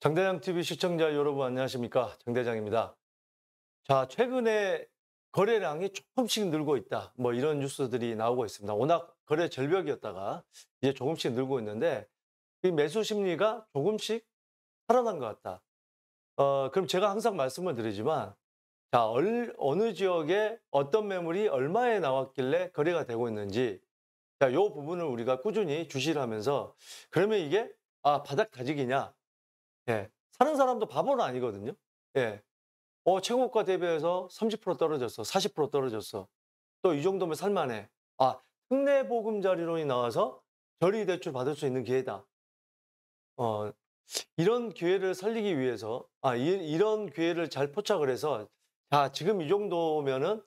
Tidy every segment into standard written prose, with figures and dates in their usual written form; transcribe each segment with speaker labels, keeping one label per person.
Speaker 1: 장대장 TV 시청자 여러분 안녕하십니까? 장대장입니다. 자, 최근에 거래량이 조금씩 늘고 있다. 뭐 이런 뉴스들이 나오고 있습니다. 워낙 거래 절벽이었다가 이제 조금씩 늘고 있는데 이 매수 심리가 조금씩 살아난 것 같다. 그럼 제가 항상 말씀을 드리지만 자, 어느 지역에 어떤 매물이 얼마에 나왔길래 거래가 되고 있는지 자, 요 부분을 우리가 꾸준히 주시를 하면서 그러면 이게 바닥 다지기냐? 예. 사는 사람도 바보는 아니거든요. 예. 최고가 대비해서 30% 떨어졌어. 40% 떨어졌어. 또 이 정도면 살 만해. 특례보금자리론이 나와서 저리 대출 받을 수 있는 기회다. 어 이런 기회를 살리기 위해서 이런 기회를 잘 포착을 해서 지금 이 정도면은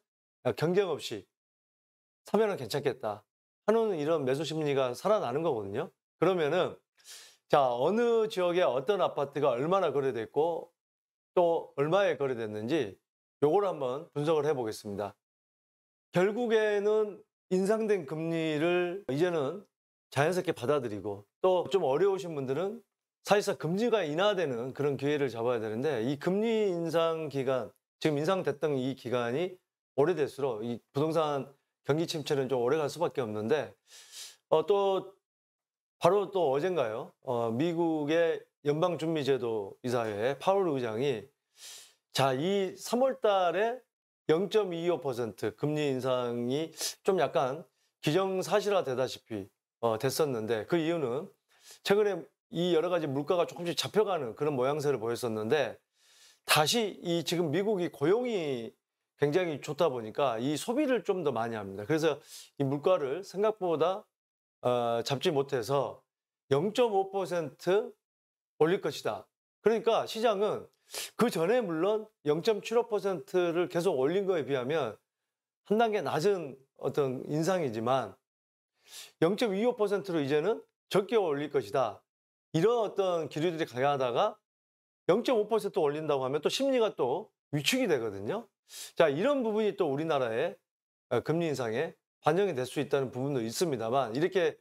Speaker 1: 경쟁 없이 사면은 괜찮겠다 하는 이런 매수 심리가 살아나는 거거든요. 그러면은 자, 어느 지역에 어떤 아파트가 얼마나 거래됐고 또 얼마에 거래됐는지 요거를 한번 분석을 해 보겠습니다. 결국에는 인상된 금리를 이제는 자연스럽게 받아들이고 또 좀 어려우신 분들은 사실상 금리가 인하되는 그런 기회를 잡아야 되는데 이 금리 인상 기간, 지금 인상됐던 이 기간이 오래될수록 이 부동산 경기 침체는 좀 오래 갈 수밖에 없는데 또 바로 또 어젠가요? 미국의 연방준비제도 이사회 파월 의장이 이 3월 달에 0.25% 금리 인상이 좀 약간 기정사실화되다시피 됐었는데 그 이유는 최근에 이 여러 가지 물가가 조금씩 잡혀가는 그런 모양새를 보였었는데 다시 이 지금 미국이 고용이 굉장히 좋다 보니까 이 소비를 좀 더 많이 합니다. 그래서 이 물가를 생각보다 잡지 못해서 0.5% 올릴 것이다. 그러니까 시장은 그 전에 물론 0.75%를 계속 올린 거에 비하면 한 단계 낮은 어떤 인상이지만 0.25%로 이제는 적게 올릴 것이다. 이런 어떤 기류들이 강하다가 0.5% 올린다고 하면 또 심리가 또 위축이 되거든요. 자, 이런 부분이 또 우리나라의 금리 인상에 반영이 될 수 있다는 부분도 있습니다만 이렇게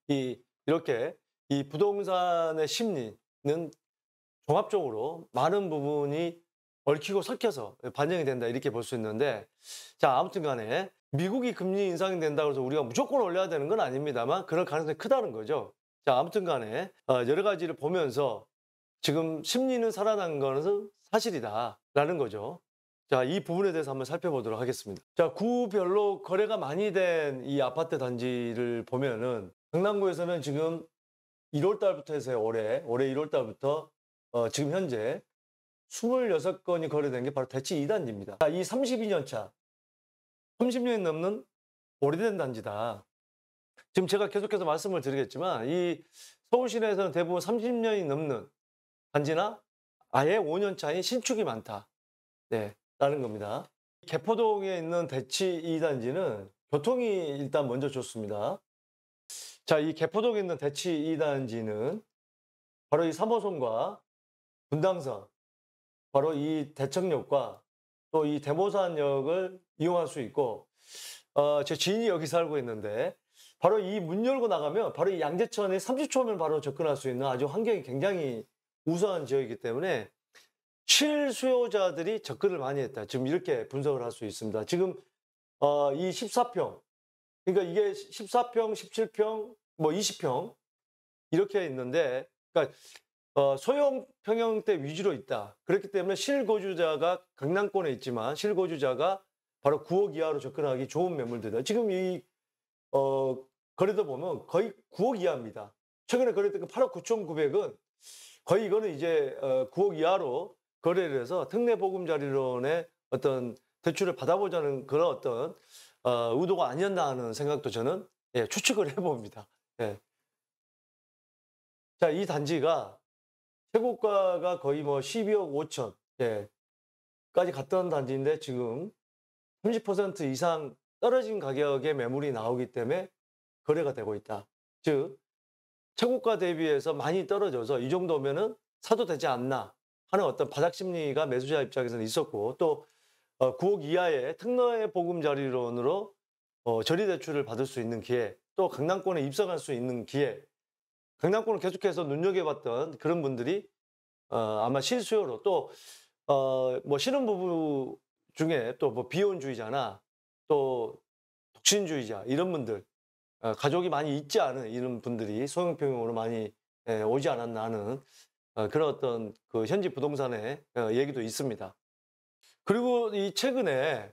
Speaker 1: 이 부동산의 심리는 종합적으로 많은 부분이 얽히고 섞여서 반영이 된다 이렇게 볼 수 있는데 자, 아무튼 간에 미국이 금리 인상이 된다고 해서 우리가 무조건 올려야 되는 건 아닙니다만 그럴 가능성이 크다는 거죠. 자, 아무튼 간에 여러 가지를 보면서 지금 심리는 살아난 거는 사실이다라는 거죠. 자, 이 부분에 대해서 한번 살펴보도록 하겠습니다. 자, 구별로 거래가 많이 된 이 아파트 단지를 보면은 강남구에서는 지금 1월 달부터 해서 올해 1월 달부터 지금 현재 26건이 거래된 게 바로 대치 2단지입니다. 이 32년 차, 30년이 넘는 오래된 단지다. 지금 제가 계속해서 말씀을 드리겠지만 이 서울 시내에서는 대부분 30년이 넘는 단지나 아예 5년 차인 신축이 많다. 네, 라는 겁니다. 개포동에 있는 대치 2단지는 교통이 일단 먼저 좋습니다. 자, 이 개포동에 있는 대치 2단지는 바로 이 3호선과 분당선, 바로 이 대청역과 또 이 대모산역을 이용할 수 있고, 제 지인이 여기 살고 있는데, 바로 이 문 열고 나가면 바로 이 양재천에 30초면 바로 접근할 수 있는 아주 환경이 굉장히 우수한 지역이기 때문에 실수요자들이 접근을 많이 했다. 지금 이렇게 분석을 할 수 있습니다. 지금 이 14평, 그러니까 이게 14평, 17평, 뭐 20평 이렇게 있는데, 그러니까 소형 평형대 위주로 있다. 그렇기 때문에 실거주자가 강남권에 있지만 실거주자가 바로 9억 이하로 접근하기 좋은 매물들이다. 지금 이 거래도 보면 거의 9억 이하입니다. 최근에 거래됐던 그 8억 9,900은 거의 이거는 이제 9억 이하로 거래를 해서 특례보금자리론의 어떤 대출을 받아보자는 그런 어떤 의도가 아니었나 하는 생각도 저는 추측을 해봅니다. 예. 자, 이 단지가 최고가가 거의 뭐 12억 5천 까지 갔던 단지인데 지금 30% 이상 떨어진 가격의 매물이 나오기 때문에 거래가 되고 있다. 즉 최고가 대비해서 많이 떨어져서 이 정도면은 사도 되지 않나 하는 어떤 바닥 심리가 매수자 입장에서는 있었고 또 9억 이하의 특례 보금자리론으로 저리 대출을 받을 수 있는 기회, 또 강남권에 입성할 수 있는 기회, 강남권을 계속해서 눈여겨봤던 그런 분들이 아마 실수요로 또 뭐 신혼부부 중에 또 뭐 비혼주의자나 또 독신주의자 이런 분들 가족이 많이 있지 않은 이런 분들이 소형평형으로 많이 오지 않았나 하는 그런 어떤 그 현지 부동산의 얘기도 있습니다. 그리고 이 최근에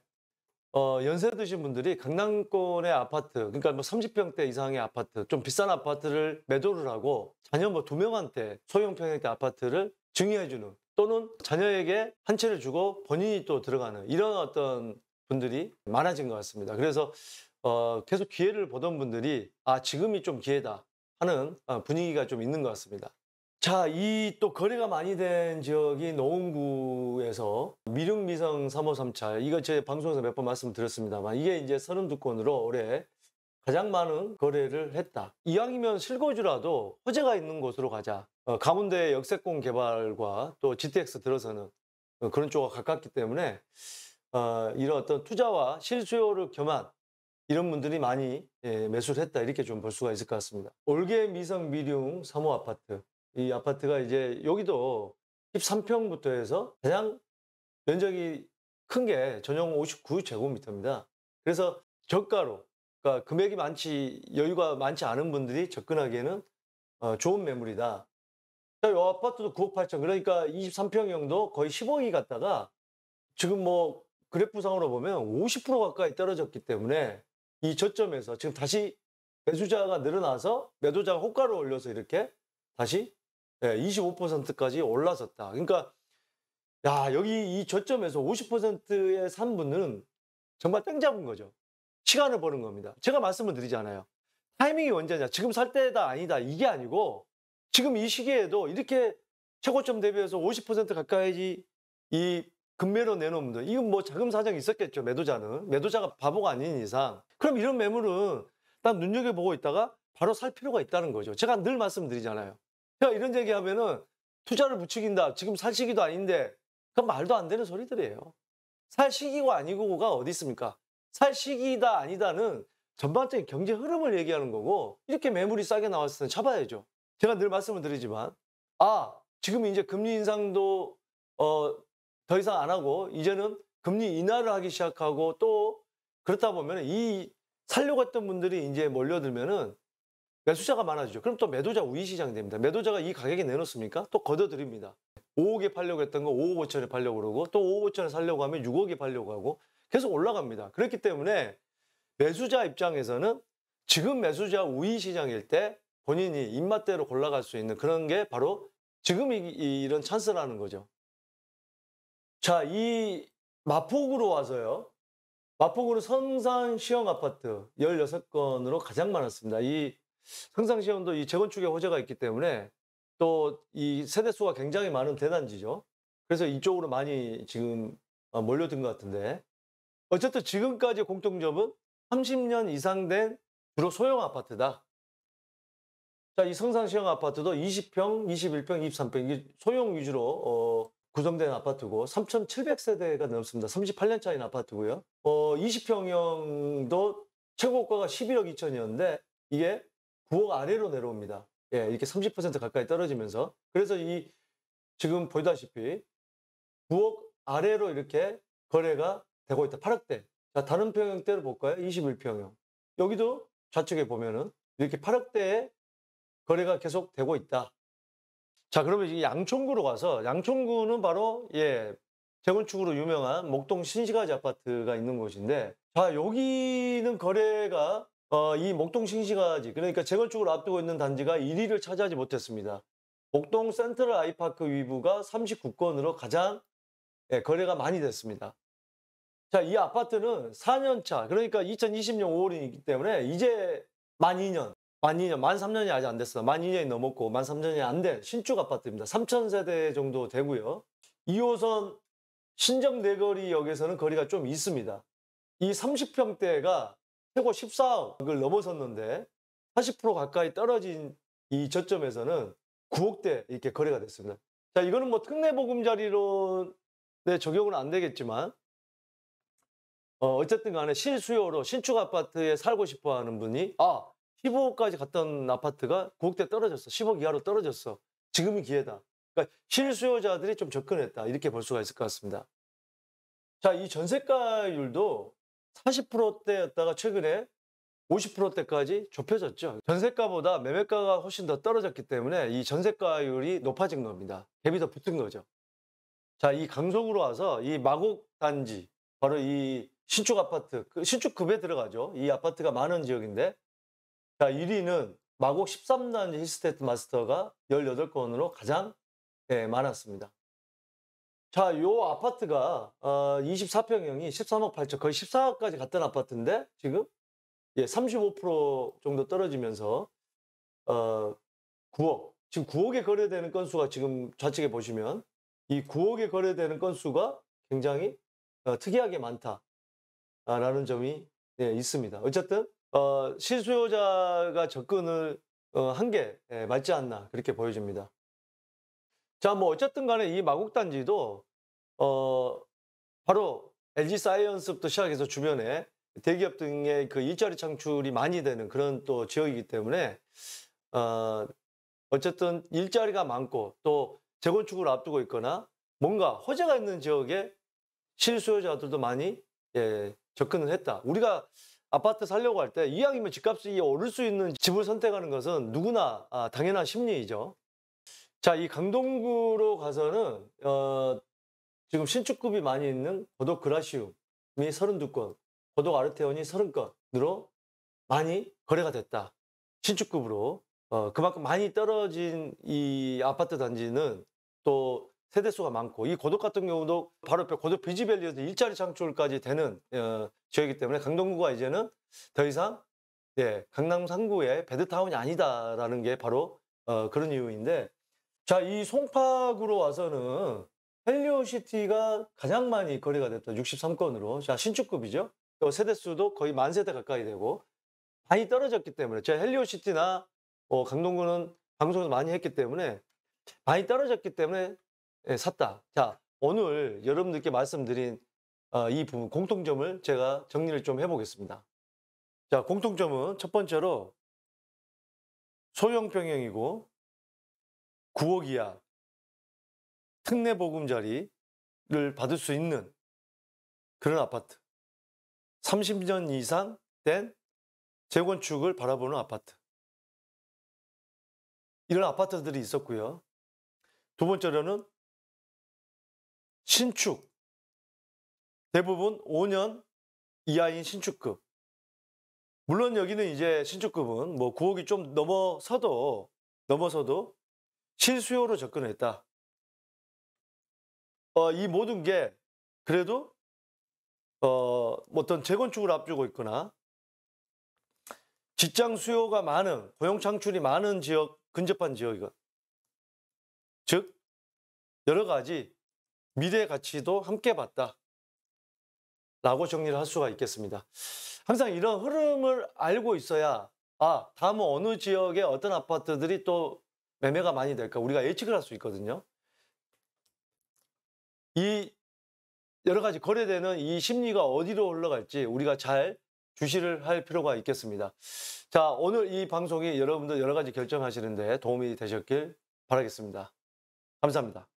Speaker 1: 연세 드신 분들이 강남권의 아파트 그러니까 뭐 30평대 이상의 아파트 좀 비싼 아파트를 매도를 하고 자녀 뭐 2명한테 소형 평형대 아파트를 증여해 주는 또는 자녀에게 한 채를 주고 본인이 또 들어가는 이런 어떤 분들이 많아진 것 같습니다. 그래서 계속 기회를 보던 분들이 '아 지금이 좀 기회다.' 하는 분위기가 좀 있는 것 같습니다. 자, 이 또 거래가 많이 된 지역이 노원구에서 미륵미성 3호 3차 이거 제 방송에서 몇 번 말씀드렸습니다만 이게 이제 32건으로 올해 가장 많은 거래를 했다. 이왕이면 실거주라도 호재가 있는 곳으로 가자. 가운데 역세권 개발과 또 GTX 들어서는 그런 쪽과 가깝기 때문에 이런 어떤 투자와 실수요를 겸한 이런 분들이 많이 매수를 했다 이렇게 좀 볼 수가 있을 것 같습니다. 올계 미성 미룡 3호 아파트 이 아파트가 이제 여기도 13평부터 해서 가장 면적이 큰 게 전용 59제곱미터입니다. 그래서 저가로 그러니까 금액이 여유가 많지 않은 분들이 접근하기에는 좋은 매물이다. 이 아파트도 9억 8천 그러니까 23평형도 거의 10억이 갔다가 지금 뭐 그래프상으로 보면 50% 가까이 떨어졌기 때문에 이 저점에서 지금 다시 매수자가 늘어나서 매도자가 호가를 올려서 이렇게 다시 25%까지 올라섰다. 그러니까 야 여기 이 저점에서 50%에 산 분은 정말 땡 잡은 거죠. 시간을 버는 겁니다. 제가 말씀을 드리잖아요. 타이밍이 언제냐. 지금 살 때다 아니다. 이게 아니고 지금 이 시기에도 이렇게 최고점 대비해서 50% 가까이 이 급매로 내놓은 분들 이건 뭐 자금 사정이 있었겠죠. 매도자는. 매도자가 바보가 아닌 이상. 그럼 이런 매물은 딱 눈여겨보고 있다가 바로 살 필요가 있다는 거죠. 제가 늘 말씀드리잖아요. 제가 이런 얘기하면은 투자를 부추긴다. 지금 살 시기도 아닌데 그건 말도 안 되는 소리들이에요. 살 시기가 아니고가 어디 있습니까? 살 시기다 아니다는 전반적인 경제 흐름을 얘기하는 거고 이렇게 매물이 싸게 나왔을 때는 잡아야죠. 제가 늘 말씀을 드리지만 지금 이제 금리 인상도 더 이상 안 하고 이제는 금리 인하를 하기 시작하고 또 그렇다 보면 이 살려고 했던 분들이 이제 몰려들면은 매수자가 많아지죠. 그럼 또 매도자 우위 시장이 됩니다. 매도자가 이 가격에 내놓습니까? 또 걷어들입니다. 5억에 팔려고 했던 거 5억 5천에 팔려고 그러고 또 5억 5천에 살려고 하면 6억에 팔려고 하고 계속 올라갑니다. 그렇기 때문에 매수자 입장에서는 지금 매수자 우위 시장일 때 본인이 입맛대로 골라갈 수 있는 그런 게 바로 지금 이런 찬스라는 거죠. 자, 이 마폭으로 와서요. 마폭으로 성산 시형 아파트 16건으로 가장 많았습니다. 이 성산 시형도 이 재건축의 호재가 있기 때문에 또 이 세대수가 굉장히 많은 대단지죠. 그래서 이쪽으로 많이 지금 몰려든 것 같은데 어쨌든 지금까지 공통점은 30년 이상 된 주로 소형 아파트다. 자, 이 성산 시형 아파트도 20평, 21평, 23평 이게 소형 위주로 구성된 아파트고 3,700세대가 넘습니다. 38년 차인 아파트고요. 20평형도 최고가가 11억 2천이었는데 이게 9억 아래로 내려옵니다. 예, 이렇게 30% 가까이 떨어지면서 그래서 이 지금 보다시피 9억 아래로 이렇게 거래가 되고 있다. 8억대. 자, 다른 평형대를 볼까요? 21평형. 여기도 좌측에 보면은 이렇게 8억대에 거래가 계속 되고 있다. 자, 그러면 이 양천구로 가서 양천구는 바로 재건축으로 유명한 목동 신시가지 아파트가 있는 곳인데 자, 여기는 거래가 이 목동 신시가지 그러니까 재건축을 앞두고 있는 단지가 1위를 차지하지 못했습니다. 목동 센트럴 아이파크 위브가 39건으로 가장 거래가 많이 됐습니다. 자, 이 아파트는 4년 차 그러니까 2020년 5월이기 때문에 이제 만 2년, 만 3년이 아직 안 됐어요. 만 2년이 넘었고 만 3년이 안 된 신축 아파트입니다. 3,000세대 정도 되고요. 2호선 신정내거리역에서는 거리가 좀 있습니다. 이 30평대가 최고 14억을 넘어섰는데 40% 가까이 떨어진 이 저점에서는 9억대 이렇게 거래가 됐습니다. 자, 이거는 뭐 특례보금자리로 적용은 안 되겠지만 어쨌든 간에 실수요로 신축 아파트에 살고 싶어 하는 분이 15억까지 갔던 아파트가 9억대 떨어졌어. 10억 이하로 떨어졌어. 지금이 기회다. 그러니까 실수요자들이 좀 접근했다. 이렇게 볼 수가 있을 것 같습니다. 자, 이 전세가율도 40%대였다가 최근에 50%대까지 좁혀졌죠. 전세가보다 매매가가 훨씬 더 떨어졌기 때문에 이 전세가율이 높아진 겁니다. 갭이 더 붙은 거죠. 자, 이 강속으로 와서 이 마곡 단지, 바로 이 신축 아파트, 신축급에 들어가죠. 이 아파트가 많은 지역인데, 자, 1위는 마곡 13단지 힐스테이트 마스터가 18건으로 가장 많았습니다. 자, 요 아파트가 24평형이 13억 8천, 거의 14억까지 갔던 아파트인데 지금 35% 정도 떨어지면서 9억. 지금 9억에 거래되는 건수가 지금 좌측에 보시면 이 9억에 거래되는 건수가 굉장히 특이하게 많다라는 점이 있습니다. 어쨌든 실수요자가 접근을 한 게 맞지 않나 그렇게 보여집니다. 자, 뭐 어쨌든 간에 이 마곡단지도 바로 LG 사이언스부터 시작해서 주변에 대기업 등의 그 일자리 창출이 많이 되는 그런 또 지역이기 때문에 어쨌든 일자리가 많고 또 재건축을 앞두고 있거나 뭔가 호재가 있는 지역에 실수요자들도 많이 접근을 했다. 우리가 아파트 살려고 할 때 이왕이면 집값이 오를 수 있는 집을 선택하는 것은 누구나 당연한 심리이죠. 자, 이 강동구로 가서는 지금 신축급이 많이 있는 고독 그라시움이 32건, 고독 아르테온이 30건으로 많이 거래가 됐다. 신축급으로. 그만큼 많이 떨어진 이 아파트 단지는 또 세대수가 많고, 이 고독 같은 경우도 바로 옆에 고독 비지밸리에서 일자리 창출까지 되는 지역이기 때문에 강동구가 이제는 더 이상 강남 3구의 배드타운이 아니다라는 게 바로 그런 이유인데, 자, 이 송파구로 와서는 헬리오시티가 가장 많이 거래가 됐다. 63건으로. 자, 신축급이죠. 또 세대수도 거의 10,000세대 가까이 되고 많이 떨어졌기 때문에, 제가 헬리오시티나 강동구는 방송에서 많이 했기 때문에 많이 떨어졌기 때문에 샀다. 자, 오늘 여러분들께 말씀드린 이 부분 공통점을 제가 정리를 좀 해보겠습니다. 자, 공통점은 첫 번째로 소형 평형이고 9억 이하 특례 보금자리를 받을 수 있는 그런 아파트. 30년 이상 된 재건축을 바라보는 아파트. 이런 아파트들이 있었고요. 두 번째로는 신축. 대부분 5년 이하인 신축급. 물론 여기는 이제 신축급은 뭐 9억이 좀 넘어서도 실수요로 접근했다. 이 모든 게 그래도 어떤 재건축을 앞두고 있거나 직장 수요가 많은, 고용 창출이 많은 지역, 근접한 지역이건, 즉 여러 가지 미래 가치도 함께 봤다 라고 정리를 할 수가 있겠습니다. 항상 이런 흐름을 알고 있어야 다음은 어느 지역에 어떤 아파트들이 또 매매가 많이 될까 우리가 예측을 할 수 있거든요. 이 여러 가지 거래되는 이 심리가 어디로 흘러갈지 우리가 잘 주시를 할 필요가 있겠습니다. 자, 오늘 이 방송이 여러분들 여러 가지 결정하시는데 도움이 되셨길 바라겠습니다. 감사합니다.